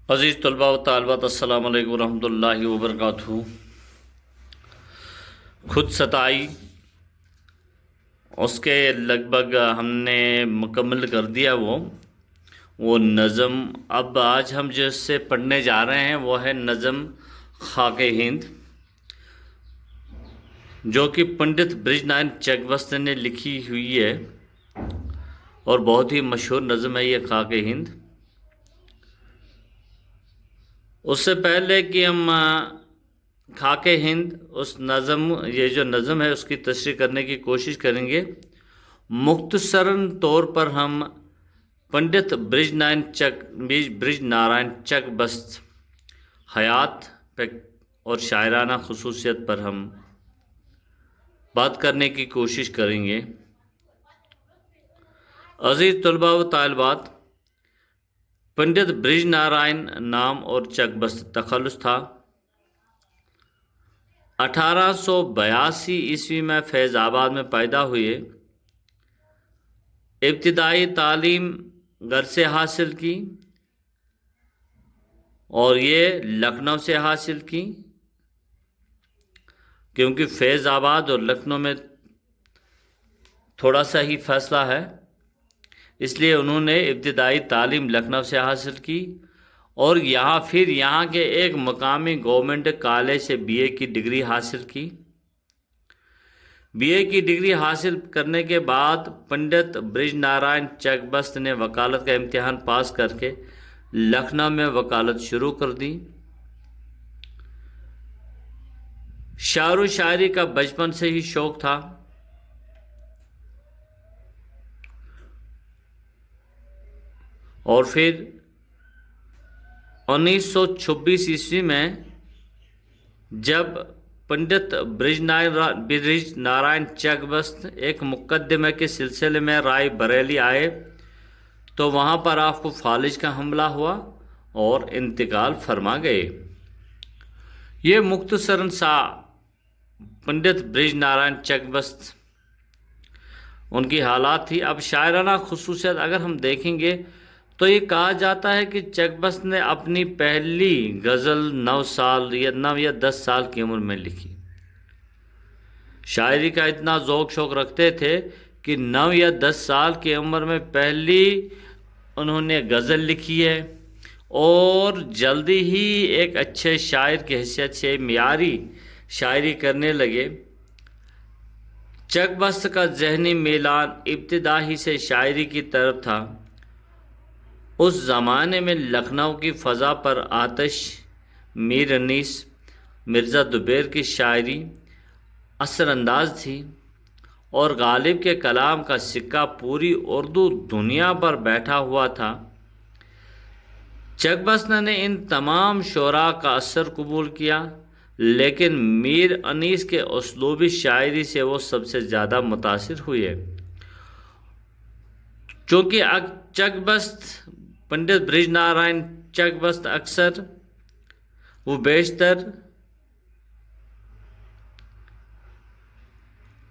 عزیز طلباء و طالبات، السلام علیکم ورحمۃ اللہ وبرکاتہ۔ خود ستائی اس کے لگ بھگ ہم نے مکمل کر دیا وہ نظم۔ اب آج ہم جس سے پڑھنے جا رہے ہیں وہ ہے نظم خاک ہند، جو کہ پنڈت برج نارائن چک نے لکھی ہوئی ہے اور بہت ہی مشہور نظم ہے یہ خاک ہند۔ اس سے پہلے کہ ہم خاک ہند یہ جو نظم ہے اس کی تشریح کرنے کی کوشش کریں گے، مختصراً طور پر ہم پنڈت برج نارائن چک بست حیات اور شاعرانہ خصوصیت پر ہم بات کرنے کی کوشش کریں گے۔ عزیز طلباء و طالبات، پنڈت برج نارائن نام اور چک بست تخلص تھا۔ 1882 عیسوی میں فیض آباد میں پیدا ہوئے۔ ابتدائی تعلیم گھر سے حاصل کی اور یہ لکھنؤ سے حاصل کی، کیونکہ فیض آباد اور لکھنؤ میں تھوڑا سا ہی فاصلہ ہے، اس لیے انہوں نے ابتدائی تعلیم لکھنؤ سے حاصل کی اور یہاں کے ایک مقامی گورنمنٹ کالج سے بی اے کی ڈگری حاصل کی۔ بی اے کی ڈگری حاصل کرنے کے بعد پنڈت برج نارائن چک بست نے وکالت کا امتحان پاس کر کے لکھنؤ میں وکالت شروع کر دی۔ شعر و شاعری کا بچپن سے ہی شوق تھا۔ اور پھر 1926 عیسوی میں جب پنڈت برج نارائن چک بست ایک مقدمے کے سلسلے میں رائے بریلی آئے تو وہاں پر آپ کو فالج کا حملہ ہوا اور انتقال فرما گئے۔ یہ مختصراً سا پنڈت برج نارائن چک بست ان کی حالات تھی۔ اب شاعرانہ خصوصیت اگر ہم دیکھیں گے تو یہ کہا جاتا ہے کہ چک بست نے اپنی پہلی غزل 9 یا 10 سال کی عمر میں لکھی۔ شاعری کا اتنا ذوق شوق رکھتے تھے کہ 9 یا 10 سال کی عمر میں پہلی انہوں نے غزل لکھی ہے اور جلدی ہی ایک اچھے شاعر کی حیثیت سے معیاری شاعری کرنے لگے۔ چک بست کا ذہنی میلان ابتدا ہی سے شاعری کی طرف تھا۔ اس زمانے میں لکھنؤ کی فضا پر آتش، میر انیس، مرزا دبیر کی شاعری اثر انداز تھی اور غالب کے کلام کا سکہ پوری اردو دنیا پر بیٹھا ہوا تھا۔ چک بست نے ان تمام شعراء کا اثر قبول کیا، لیکن میر انیس کے اسلوبی شاعری سے وہ سب سے زیادہ متاثر ہوئے۔ چونکہ چک بست پنڈت برج نارائن چک بست اکثر و بیشتر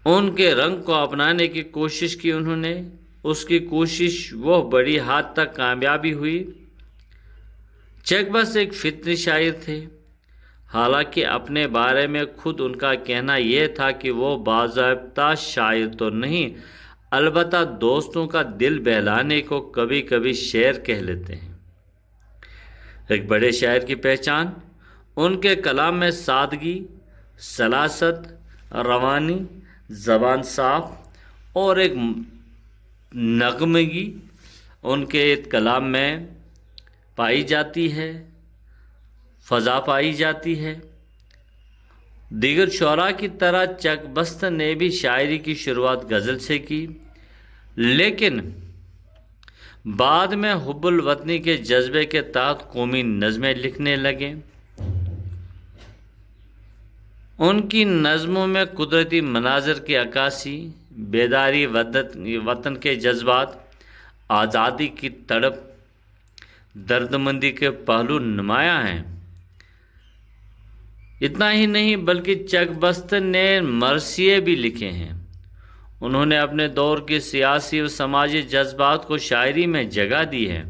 ان کے رنگ کو اپنانے کی کوشش کی، انہوں نے اس کی کوشش وہ بڑی حد تک کامیابی ہوئی۔ چک بست ایک فطری شاعر تھے، حالانکہ اپنے بارے میں خود ان کا کہنا یہ تھا کہ وہ باضابطہ شاعر تو نہیں، البتہ دوستوں کا دل بہلانے کو کبھی کبھی شعر کہہ لیتے ہیں۔ ایک بڑے شاعر کی پہچان ان کے کلام میں سادگی، سلاست، روانی، زبان صاف اور ایک نغمگی ان کے کلام میں پائی جاتی ہے، فضا پائی جاتی ہے۔ دیگر شعراء کی طرح چک بست نے بھی شاعری کی شروعات غزل سے کی، لیکن بعد میں حب الوطنی کے جذبے کے تحت قومی نظمیں لکھنے لگے۔ ان کی نظموں میں قدرتی مناظر کی عکاسی، بیداری وطن کے جذبات، آزادی کی تڑپ، دردمندی کے پہلو نمایاں ہیں۔ اتنا ہی نہیں بلکہ چک بست نے مرثیے بھی لکھے ہیں۔ انہوں نے اپنے دور کے سیاسی و سماجی جذبات کو شاعری میں جگہ دی ہے۔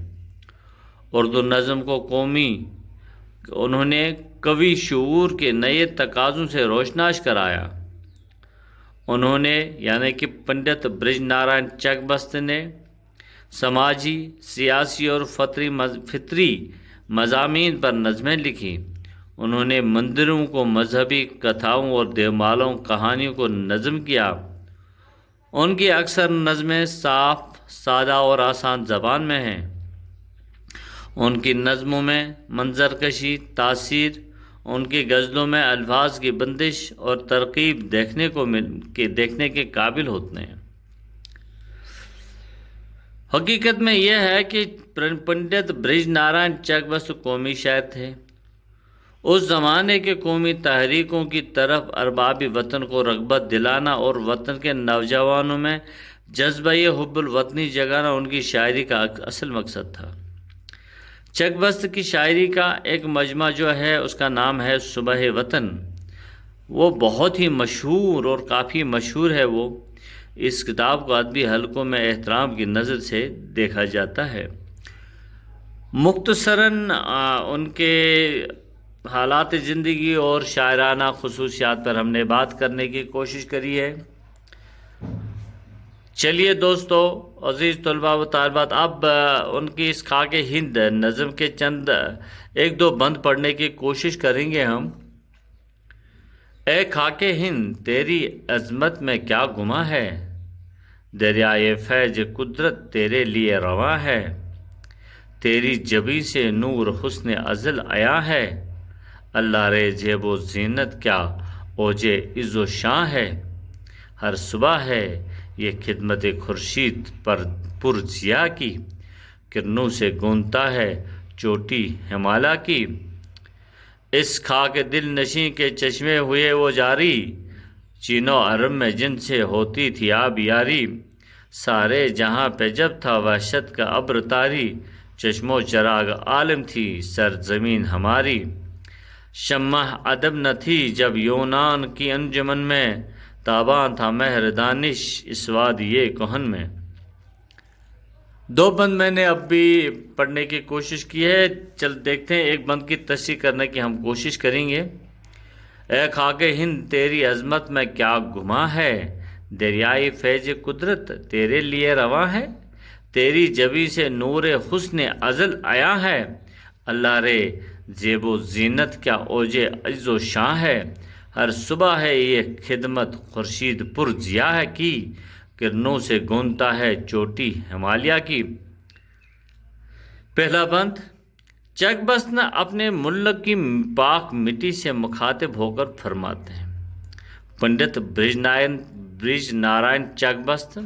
اردو نظم کو انہوں نے قوی شعور کے نئے تقاضوں سے روشناس کرایا۔ انہوں نے یعنی کہ پنڈت برج نارائن چک بست نے سماجی، سیاسی اور فطری مضامین پر نظمیں لکھی۔ انہوں نے مندروں کو مذہبی کتھاؤں اور دیومالوں کہانیوں کو نظم کیا۔ ان کی اکثر نظمیں صاف، سادہ اور آسان زبان میں ہیں۔ ان کی نظموں میں منظر کشی، تاثیر، ان کی غزلوں میں الفاظ کی بندش اور ترکیب دیکھنے کے قابل ہوتے ہیں۔ حقیقت میں یہ ہے کہ پنڈت برج نارائن چک بست قومی شاعر تھے۔ اس زمانے کے قومی تحریکوں کی طرف ارباب وطن کو رغبت دلانا اور وطن کے نوجوانوں میں جذبہ حب الوطنی جگانا ان کی شاعری کا اصل مقصد تھا۔ چک بست کی شاعری کا ایک مجمع جو ہے اس کا نام ہے صبح وطن، وہ بہت ہی مشہور اور کافی مشہور ہے۔ وہ اس کتاب کو ادبی حلقوں میں احترام کی نظر سے دیکھا جاتا ہے۔ مختصراً ان کے حالات زندگی اور شاعرانہ خصوصیات پر ہم نے بات کرنے کی کوشش کری ہے۔ چلیے دوستو، عزیز طلباء و طالبات، اب ان کی اس خاک ہند نظم کے چند ایک دو بند پڑھنے کی کوشش کریں گے ہم۔ اے خاک ہند تیری عظمت میں کیا گماں ہے، دریائے فیض قدرت تیرے لیے رواں ہے، تیری جبیں سے نور حسن ازل عیاں ہے، اللہ رے زیب و زینت کیا اوجے عز و شاں ہے، ہر صبح ہے یہ خدمت خورشید پر ضیاء کی، کرنوں سے گونتا ہے چوٹی ہمالیہ کی، اس خاک دل نشیں کے چشمے ہوئے وہ جاری، چین و عرب میں جن سے ہوتی تھی آب یاری، سارے جہاں پہ جب تھا وحشت کا ابر طاری، چشم و چراغ عالم تھی سرزمین ہماری، شمع ادب نہ تھی جب یونان کی انجمن میں، تاباں تھا مہر دانش اس وادی کہن میں۔ دو بند میں نے اب بھی پڑھنے کی کوشش کی ہے، چل دیکھتے ہیں ایک بند کی تشریح کرنے کی ہم کوشش کریں گے۔ اے خاک ہند تیری عظمت میں کیا گماں ہے، دریائے فیض قدرت تیرے لیے رواں ہے، تیری جبیں سے نور حسن ازل عیاں ہے، اللہ رے زیب و زینت کیا اوجے عز و شاں ہے، ہر صبح ہے یہ خدمت خورشید پر ضیاء ہے کی، کرنوں سے گونتا ہے چوٹی ہمالیہ کی۔ پہلا بند، چک بست اپنے ملک کی پاک مٹی سے مخاطب ہو کر فرماتے ہیں۔ پنڈت برج نارائن چک بست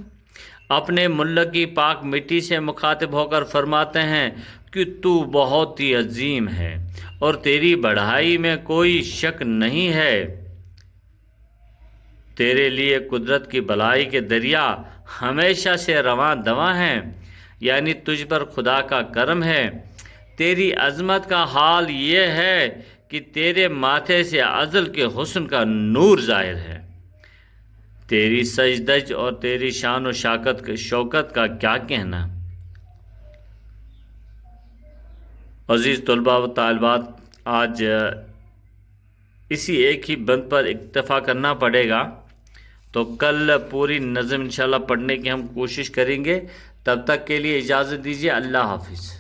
اپنے ملک کی پاک مٹی سے مخاطب ہو کر فرماتے ہیں کہ تو بہت ہی عظیم ہے اور تیری بڑائی میں کوئی شک نہیں ہے، تیرے لیے قدرت کی بلائی کے دریا ہمیشہ سے رواں دواں ہیں، یعنی تجھ پر خدا کا کرم ہے، تیری عظمت کا حال یہ ہے کہ تیرے ماتھے سے ازل کے حسن کا نور ظاہر ہے، تیری سجدج اور تیری شان و شوکت کا کیا کہنا۔ عزیز طلباء و طالبات، آج اسی ایک ہی بند پر اکتفا کرنا پڑے گا، تو کل پوری نظم انشاءاللہ پڑھنے کی ہم کوشش کریں گے۔ تب تک کے لیے اجازت دیجیے، اللہ حافظ۔